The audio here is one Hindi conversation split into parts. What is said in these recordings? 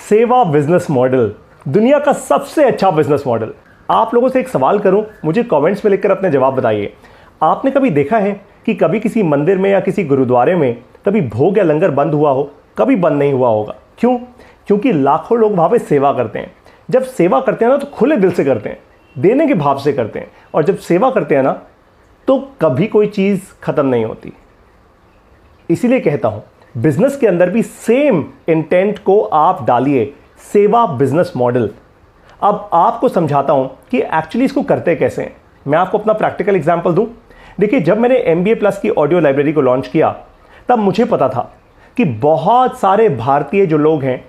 सेवा बिजनेस मॉडल दुनिया का सबसे अच्छा बिजनेस मॉडल। आप लोगों से एक सवाल करूं, मुझे कमेंट्स में लिखकर अपने जवाब बताइए। आपने कभी देखा है कि कभी किसी मंदिर में या किसी गुरुद्वारे में कभी भोग या लंगर बंद हुआ हो? कभी बंद नहीं हुआ होगा। क्यों? क्योंकि लाखों लोग वहां पे सेवा करते हैं। जब सेवा करते हैं ना तो खुले दिल से करते हैं, देने के भाव से करते हैं। और जब सेवा करते हैं ना तो कभी कोई चीज़ खत्म नहीं होती। इसीलिए कहता हूं, बिजनेस के अंदर भी सेम इंटेंट को आप डालिए, सेवा बिजनेस मॉडल। अब आपको समझाता हूं कि एक्चुअली इसको करते कैसे हैं। मैं आपको अपना प्रैक्टिकल एग्जांपल दूं। देखिए, जब मैंने MBA प्लस की ऑडियो लाइब्रेरी को लॉन्च किया तब मुझे पता था कि बहुत सारे भारतीय जो लोग हैं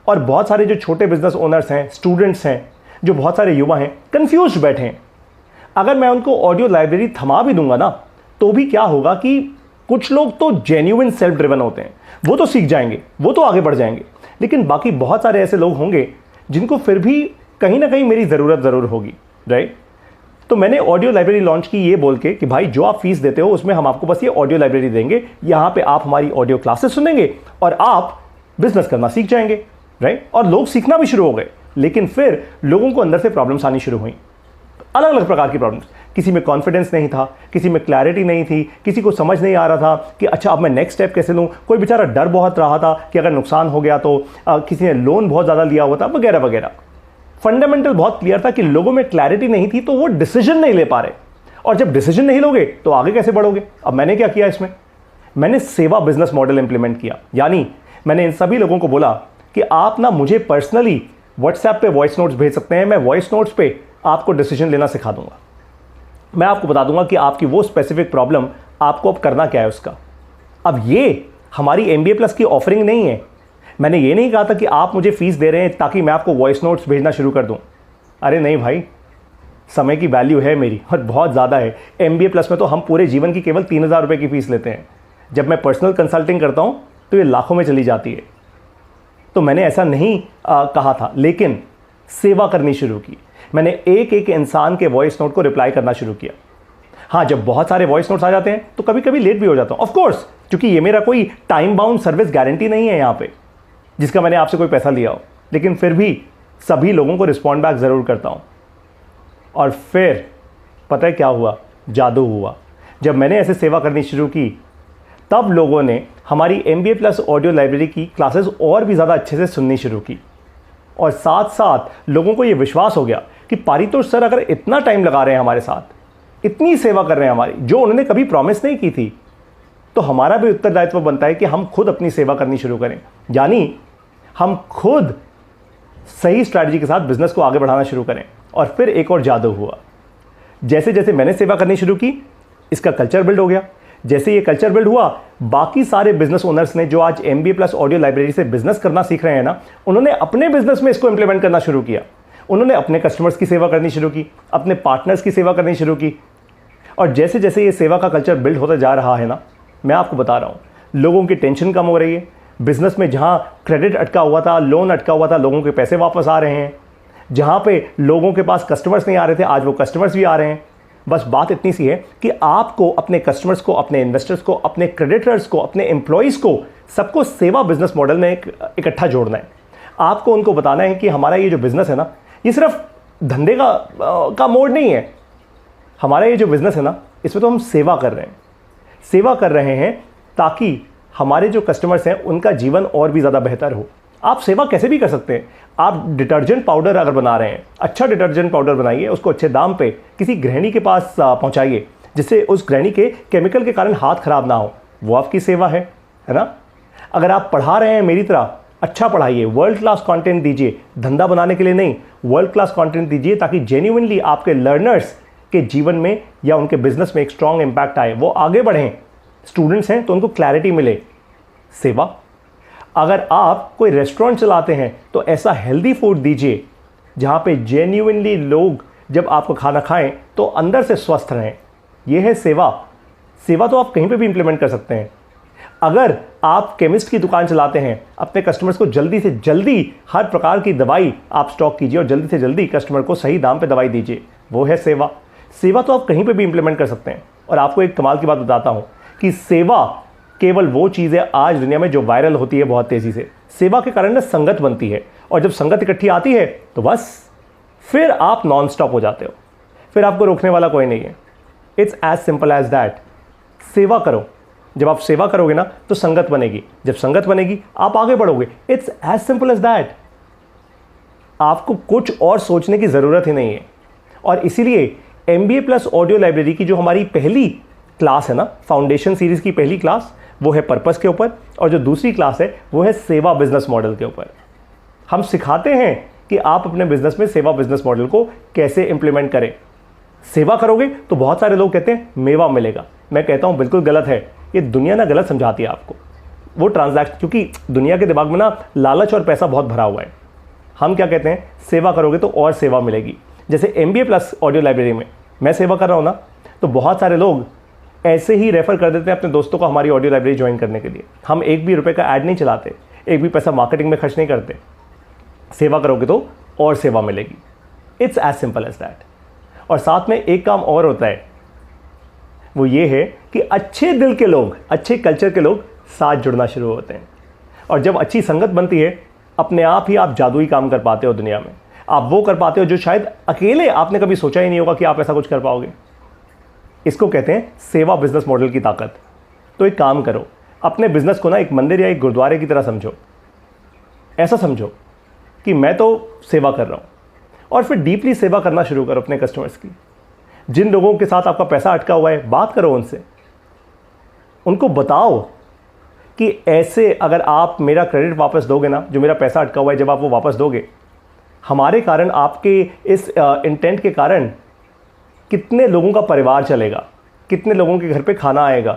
और बहुत सारे जो छोटे बिजनेस ओनर्स हैं, स्टूडेंट्स हैं, जो बहुत सारे युवा हैं, कंफ्यूज बैठे हैं। अगर मैं उनको ऑडियो लाइब्रेरी थमा भी दूंगा ना तो भी क्या होगा कि कुछ लोग तो जेन्युइन सेल्फ ड्रिवन होते हैं, वो तो सीख जाएंगे, वो तो आगे बढ़ जाएंगे। लेकिन बाकी बहुत सारे ऐसे लोग होंगे जिनको फिर भी कहीं ना कहीं मेरी ज़रूरत ज़रूर होगी, राइट? तो मैंने ऑडियो लाइब्रेरी लॉन्च की ये बोल के कि भाई जो आप फीस देते हो उसमें हम आपको बस ये ऑडियो लाइब्रेरी देंगे, यहाँ पे आप हमारी ऑडियो क्लासेस सुनेंगे और आप बिजनेस करना सीख जाएंगे, राइट? और लोग सीखना भी शुरू हो गए। लेकिन फिर लोगों को अंदर से प्रॉब्लम्स आनी शुरू हुई, अलग अलग प्रकार की प्रॉब्लम्स। किसी में कॉन्फिडेंस नहीं था, किसी में क्लैरिटी नहीं थी, किसी को समझ नहीं आ रहा था कि अच्छा अब मैं नेक्स्ट स्टेप कैसे लूँ। कोई बेचारा डर बहुत रहा था कि अगर नुकसान हो गया तो किसी ने लोन बहुत ज़्यादा लिया हुआ था, वगैरह वगैरह। फंडामेंटल बहुत क्लियर था कि लोगों में क्लैरिटी नहीं थी तो वो डिसीजन नहीं ले पा रहे। और जब डिसीजन नहीं लोगे तो आगे कैसे बढ़ोगे? अब मैंने क्या किया इसमें, मैंने सेवा बिजनेस मॉडल इंप्लीमेंट किया। यानी मैंने इन सभी लोगों को बोला कि आप ना मुझे पर्सनली व्हाट्सएप पे वॉइस नोट्स भेज सकते हैं, मैं वॉइस नोट्स पे आपको डिसीजन लेना सिखा दूंगा। मैं आपको बता दूंगा कि आपकी वो स्पेसिफिक प्रॉब्लम आपको अब करना क्या है उसका। अब ये हमारी MBA प्लस की ऑफरिंग नहीं है। मैंने ये नहीं कहा था कि आप मुझे फीस दे रहे हैं ताकि मैं आपको वॉइस नोट्स भेजना शुरू कर दूं। अरे नहीं भाई, समय की वैल्यू है मेरी और बहुत ज़्यादा है। MBA प्लस में तो हम पूरे जीवन की केवल 3,000 रुपये की फ़ीस लेते हैं। जब मैं पर्सनल कंसल्टिंग करता हूँ तो ये लाखों में चली जाती है। तो मैंने ऐसा नहीं कहा था, लेकिन सेवा करनी शुरू की। मैंने एक एक इंसान के वॉइस नोट को रिप्लाई करना शुरू किया। हाँ, जब बहुत सारे वॉइस नोट्स आ जाते हैं तो कभी कभी लेट भी हो जाता हूँ, ऑफ कोर्स, क्योंकि ये मेरा कोई टाइम बाउंड सर्विस गारंटी नहीं है यहाँ पे जिसका मैंने आपसे कोई पैसा लिया हो। लेकिन फिर भी सभी लोगों को रिस्पॉन्ड बैक ज़रूर करता हूँ। और फिर पता है क्या हुआ? जादू हुआ। जब मैंने ऐसे सेवा करनी शुरू की तब लोगों ने हमारी MBA प्लस ऑडियो लाइब्रेरी की क्लासेस और भी ज़्यादा अच्छे से सुननी शुरू की। और साथ साथ लोगों को ये विश्वास हो गया कि पारितोष सर अगर इतना टाइम लगा रहे हैं हमारे साथ, इतनी सेवा कर रहे हैं हमारी, जो उन्होंने कभी प्रॉमिस नहीं की थी, तो हमारा भी उत्तरदायित्व बनता है कि हम खुद अपनी सेवा करनी शुरू करें। यानी हम खुद सही स्ट्रैटेजी के साथ बिजनेस को आगे बढ़ाना शुरू करें। और फिर एक और जादू हुआ। जैसे जैसे मैंने सेवा करनी शुरू की, इसका कल्चर बिल्ड हो गया। जैसे ये कल्चर बिल्ड हुआ, बाकी सारे बिजनेस ओनर्स ने जो आज MBA प्लस ऑडियो लाइब्रेरी से बिजनेस करना सीख रहे हैं ना, उन्होंने अपने बिजनेस में इसको इंप्लीमेंट करना शुरू किया। उन्होंने अपने कस्टमर्स की सेवा करनी शुरू की, अपने पार्टनर्स की सेवा करनी शुरू की। और जैसे जैसे ये सेवा का कल्चर बिल्ड होता जा रहा है ना, मैं आपको बता रहा हूँ, लोगों की टेंशन कम हो रही है। बिजनेस में जहाँ क्रेडिट अटका हुआ था, लोन अटका हुआ था, लोगों के पैसे वापस आ रहे हैं। जहाँ पे लोगों के पास कस्टमर्स नहीं आ रहे थे, आज वो कस्टमर्स भी आ रहे हैं। बस बात इतनी सी है कि आपको अपने कस्टमर्स को, अपने इन्वेस्टर्स को, अपने क्रेडिटर्स को, अपने एम्प्लॉयज़ को, सबको सेवा बिजनेस मॉडल में इकट्ठा जोड़ना है। आपको उनको बताना है कि हमारा ये जो बिजनेस है ना, ये सिर्फ धंधे का मोड नहीं है। हमारा ये जो बिजनेस है ना, इसमें तो हम सेवा कर रहे हैं। सेवा कर रहे हैं ताकि हमारे जो कस्टमर्स हैं उनका जीवन और भी ज़्यादा बेहतर हो। आप सेवा कैसे भी कर सकते हैं। आप डिटर्जेंट पाउडर अगर बना रहे हैं, अच्छा डिटर्जेंट पाउडर बनाइए, उसको अच्छे दाम पे किसी गृहिणी के पास पहुंचाइए, जिससे उस गृहिणी के केमिकल के कारण हाथ खराब ना हो। वो आपकी सेवा है ना? अगर आप पढ़ा रहे हैं मेरी तरह, अच्छा पढ़ाइए, वर्ल्ड क्लास कंटेंट दीजिए। धंधा बनाने के लिए नहीं, वर्ल्ड क्लास कंटेंट दीजिए ताकि जेन्युइनली आपके लर्नर्स के जीवन में या उनके बिजनेस में एक स्ट्रॉन्ग इंपैक्ट आए, वो आगे बढ़ें। स्टूडेंट्स हैं तो उनको क्लैरिटी मिले। सेवा। अगर आप कोई रेस्टोरेंट चलाते हैं तो ऐसा हेल्दी फूड दीजिए जहाँ पे जेन्युइनली लोग जब आपको खाना खाएं तो अंदर से स्वस्थ रहें। यह है सेवा। सेवा तो आप कहीं पे भी इंप्लीमेंट कर सकते हैं। अगर आप केमिस्ट की दुकान चलाते हैं, अपने कस्टमर्स को जल्दी से जल्दी हर प्रकार की दवाई आप स्टॉक कीजिए और जल्दी से जल्दी कस्टमर को सही दाम पे दवाई दीजिए। वो है सेवा। सेवा तो आप कहीं पे भी इंप्लीमेंट कर सकते हैं। और आपको एक कमाल की बात बताता हूँ कि सेवा केवल वो चीज़ है आज दुनिया में जो वायरल होती है बहुत तेज़ी से। सेवा के कारण ना संगत बनती है और जब संगत इकट्ठी आती है तो बस फिर आप नॉन स्टॉप हो जाते हो, फिर आपको रोकने वाला कोई नहीं है। It's as simple as that. सेवा करो, जब आप सेवा करोगे ना तो संगत बनेगी, जब संगत बनेगी आप आगे बढ़ोगे। It's as simple as that. आपको कुछ और सोचने की ज़रूरत ही नहीं है। और इसीलिए MBA प्लस ऑडियो लाइब्रेरी की जो हमारी पहली क्लास है ना, फाउंडेशन सीरीज़ की पहली क्लास, वो है पर्पस के ऊपर, और जो दूसरी क्लास है वो है सेवा बिजनेस मॉडल के ऊपर। हम सिखाते हैं कि आप अपने बिजनेस में सेवा बिजनेस मॉडल को कैसे इंप्लीमेंट करें। सेवा करोगे तो बहुत सारे लोग कहते हैं मेवा मिलेगा। मैं कहता हूं बिल्कुल गलत है। ये दुनिया ना गलत समझाती है आपको। वो ट्रांजैक्शन, क्योंकि दुनिया के दिमाग में ना लालच और पैसा बहुत भरा हुआ है। हम क्या कहते हैं, सेवा करोगे तो और सेवा मिलेगी। जैसे MBA प्लस ऑडियो लाइब्रेरी में मैं सेवा कर रहा हूँ ना, तो बहुत सारे लोग ऐसे ही रेफर कर देते हैं अपने दोस्तों को हमारी ऑडियो लाइब्रेरी ज्वाइन करने के लिए। हम एक भी रुपए का ऐड नहीं चलाते, एक भी पैसा मार्केटिंग में खर्च नहीं करते। सेवा करोगे तो और सेवा मिलेगी। It's as simple as that. और साथ में एक काम और होता है, वो ये है कि अच्छे दिल के लोग, अच्छे कल्चर के लोग साथ जुड़ना शुरू होते हैं। और जब अच्छी संगत बनती है, अपने आप ही आप जादुई काम कर पाते हो दुनिया में। आप वो कर पाते हो जो शायद अकेले आपने कभी सोचा ही नहीं होगा कि आप ऐसा कुछ कर पाओगे। इसको कहते हैं सेवा बिजनेस मॉडल की ताकत। तो एक काम करो, अपने बिजनेस को ना एक मंदिर या एक गुरुद्वारे की तरह समझो। ऐसा समझो कि मैं तो सेवा कर रहा हूँ, और फिर डीपली सेवा करना शुरू करो अपने कस्टमर्स की। जिन लोगों के साथ आपका पैसा अटका हुआ है, बात करो उनसे, उनको बताओ कि ऐसे अगर आप मेरा क्रेडिट वापस दोगे ना, जो मेरा पैसा अटका हुआ है, जब आप वो वापस दोगे, हमारे कारण, आपके इस इंटेंट के कारण कितने लोगों का परिवार चलेगा, कितने लोगों के घर पे खाना आएगा,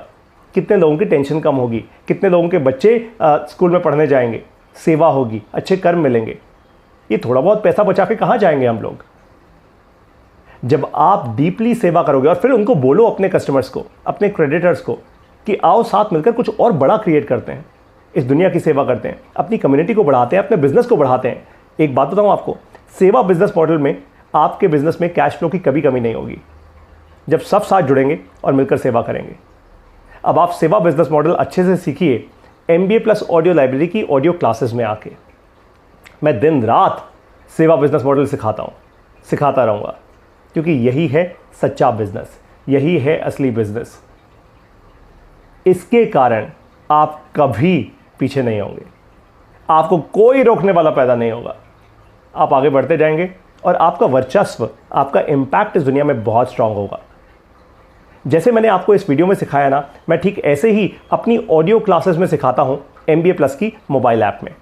कितने लोगों की टेंशन कम होगी, कितने लोगों के बच्चे स्कूल में पढ़ने जाएंगे, सेवा होगी, अच्छे कर्म मिलेंगे। ये थोड़ा बहुत पैसा बचा के कहाँ जाएंगे हम लोग। जब आप डीपली सेवा करोगे, और फिर उनको बोलो, अपने कस्टमर्स को, अपने क्रेडिटर्स को, कि आओ साथ मिलकर कुछ और बड़ा क्रिएट करते हैं, इस दुनिया की सेवा करते हैं, अपनी कम्युनिटी को बढ़ाते हैं, अपने बिजनेस को बढ़ाते हैं। एक बात बताऊं आपको, सेवा बिजनेस मॉडल में आपके बिजनेस में कैश फ्लो की कभी कमी नहीं होगी, जब सब साथ जुड़ेंगे और मिलकर सेवा करेंगे। अब आप सेवा बिजनेस मॉडल अच्छे से सीखिए MBA प्लस ऑडियो लाइब्रेरी की ऑडियो क्लासेस में आके। मैं दिन रात सेवा बिजनेस मॉडल सिखाता हूँ, सिखाता रहूँगा, क्योंकि यही है सच्चा बिजनेस, यही है असली बिजनेस। इसके कारण आप कभी पीछे नहीं होंगे, आपको कोई रोकने वाला पैदा नहीं होगा। आप आगे बढ़ते जाएंगे और आपका वर्चस्व, आपका इम्पैक्ट इस दुनिया में बहुत स्ट्रांग होगा। जैसे मैंने आपको इस वीडियो में सिखाया ना, मैं ठीक ऐसे ही अपनी ऑडियो क्लासेस में सिखाता हूं MBA प्लस की मोबाइल ऐप में।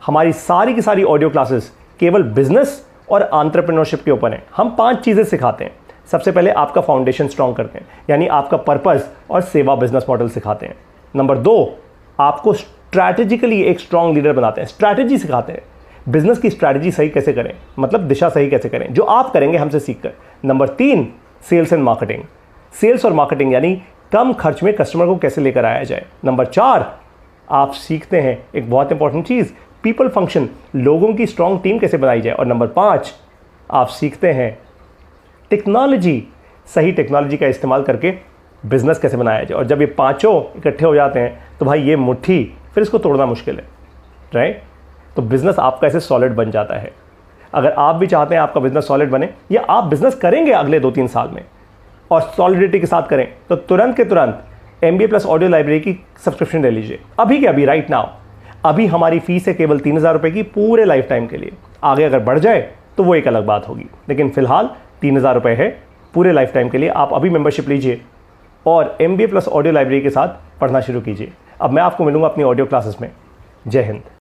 हमारी सारी की सारी ऑडियो क्लासेस केवल बिजनेस और एंटरप्रेन्योरशिप के ऊपर हैं। हम 5 चीज़ें सिखाते हैं। सबसे पहले आपका फाउंडेशन स्ट्रांग करते हैं, यानी आपका पर्पस और सेवा बिजनेस मॉडल सिखाते हैं। नंबर 2, आपको स्ट्रैटेजिकली एक स्ट्रांग लीडर बनाते हैं, स्ट्रैटेजी सिखाते हैं। बिजनेस की स्ट्रैटेजी सही कैसे करें, मतलब दिशा सही कैसे करें, जो आप करेंगे हमसे सीखकर। Number 3, sales and marketing, sales और मार्केटिंग, यानी कम खर्च में कस्टमर को कैसे लेकर आया जाए। नंबर 4, आप सीखते हैं एक बहुत इंपॉर्टेंट चीज़, पीपल फंक्शन, लोगों की स्ट्रांग टीम कैसे बनाई जाए। और नंबर 5, आप सीखते हैं टेक्नोलॉजी, सही टेक्नोलॉजी का इस्तेमाल करके बिजनेस कैसे बनाया जाए। और जब ये पांचों इकट्ठे हो जाते हैं तो भाई ये मुट्ठी, फिर इसको तोड़ना मुश्किल है, राइट। तो बिजनेस आपका ऐसे सॉलिड बन जाता है। अगर आप भी चाहते हैं आपका बिजनेस सॉलिड बने, या आप बिजनेस करेंगे अगले 2-3 साल में और सॉलिडिटी के साथ करें, तो तुरंत के तुरंत MBA प्लस ऑडियो लाइब्रेरी की सब्सक्रिप्शन ले लीजिए, अभी के अभी, राइट नाउ। अभी हमारी फीस है केवल 3000 रुपये की पूरे लाइफ टाइम के लिए। आगे अगर बढ़ जाए तो वो एक अलग बात होगी, लेकिन फिलहाल 3000 रुपये है पूरे लाइफ टाइम के लिए। आप अभी मेंबरशिप लीजिए और MBA प्लस ऑडियो लाइब्रेरी के साथ पढ़ना शुरू कीजिए। अब मैं आपको मिलूंगा अपनी ऑडियो क्लासेस में। जय हिंद।